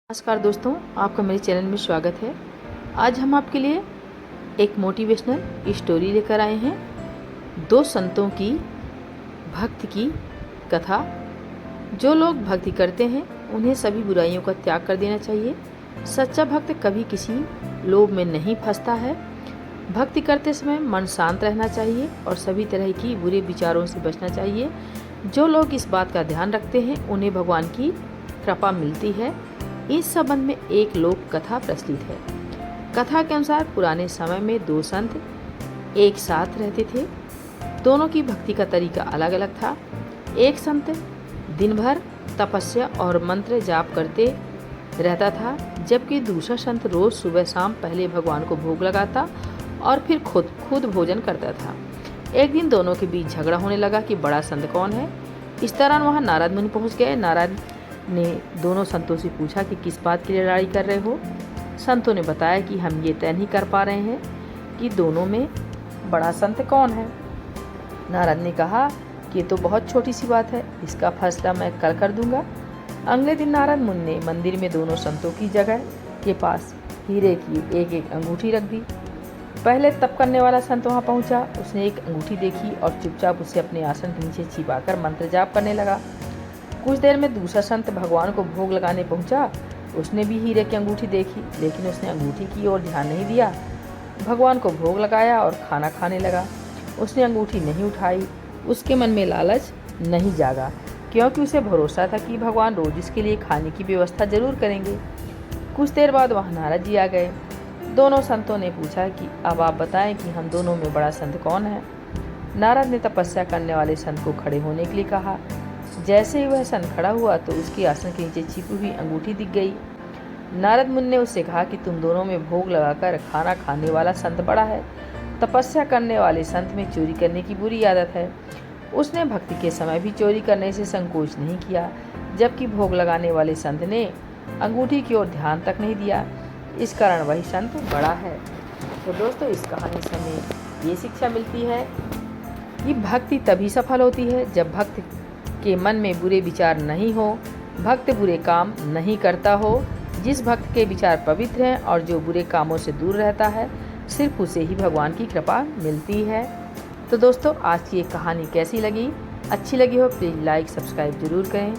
नमस्कार दोस्तों, आपका मेरे चैनल में स्वागत है। आज हम आपके लिए एक मोटिवेशनल स्टोरी लेकर आए हैं। दो संतों की भक्ति की कथा। जो लोग भक्ति करते हैं उन्हें सभी बुराइयों का त्याग कर देना चाहिए। सच्चा भक्त कभी किसी लोभ में नहीं फंसता है। भक्ति करते समय मन शांत रहना चाहिए और सभी तरह की बुरे विचारों से बचना चाहिए। जो लोग इस बात का ध्यान रखते हैं उन्हें भगवान की कृपा मिलती है। इस संबंध में एक लोक कथा प्रचलित है। कथा के अनुसार पुराने समय में दो संत एक साथ रहते थे। दोनों की भक्ति का तरीका अलग अलग था। एक संत दिन भर तपस्या और मंत्र जाप करते रहता था, जबकि दूसरा संत रोज सुबह शाम पहले भगवान को भोग लगाता और फिर खुद भोजन करता था। एक दिन दोनों के बीच झगड़ा होने लगा कि बड़ा संत कौन है। इस दौरान वहाँ नारद मुनि पहुँच गए। नारद ने दोनों संतों से पूछा कि किस बात की लड़ाई कर रहे हो। संतों ने बताया कि हम ये तय नहीं कर पा रहे हैं कि दोनों में बड़ा संत कौन है। नारद ने कहा कि ये तो बहुत छोटी सी बात है, इसका फैसला मैं कल कर दूंगा। अगले दिन नारद मुनि ने मंदिर में दोनों संतों की जगह के पास हीरे की एक एक अंगूठी रख दी। पहले तप करने वाला संत वहाँ पहुँचा। उसने एक अंगूठी देखी और चुपचाप उसे अपने आसन के नीचे छिपाकर मंत्र जाप करने लगा। कुछ देर में दूसरा संत भगवान को भोग लगाने पहुंचा। उसने भी हीरे की अंगूठी देखी, लेकिन उसने अंगूठी की ओर ध्यान नहीं दिया। भगवान को भोग लगाया और खाना खाने लगा। उसने अंगूठी नहीं उठाई। उसके मन में लालच नहीं जागा, क्योंकि उसे भरोसा था कि भगवान रोज इसके लिए खाने की व्यवस्था जरूर करेंगे। कुछ देर बाद वहाँ नारद जी आ गए। दोनों संतों ने पूछा कि अब आप बताएं कि हम दोनों में बड़ा संत कौन है। नारद ने तपस्या करने वाले संत को खड़े होने के लिए कहा। जैसे ही वह संत खड़ा हुआ तो उसकी आसन के नीचे छिपी हुई अंगूठी दिख गई। नारद मुनि ने उससे कहा कि तुम दोनों में भोग लगाकर खाना खाने वाला संत बड़ा है। तपस्या करने वाले संत में चोरी करने की बुरी आदत है। उसने भक्ति के समय भी चोरी करने से संकोच नहीं किया, जबकि भोग लगाने वाले संत ने अंगूठी की ओर ध्यान तक नहीं दिया। इस कारण वही संत बड़ा है। तो दोस्तों, इस कहानी से हमें ये शिक्षा मिलती है कि भक्ति तभी सफल होती है जब भक्त के मन में बुरे विचार नहीं हो, भक्त बुरे काम नहीं करता हो। जिस भक्त के विचार पवित्र हैं और जो बुरे कामों से दूर रहता है, सिर्फ उसे ही भगवान की कृपा मिलती है। तो दोस्तों, आज की ये कहानी कैसी लगी? अच्छी लगी हो प्लीज़ लाइक सब्सक्राइब जरूर करें।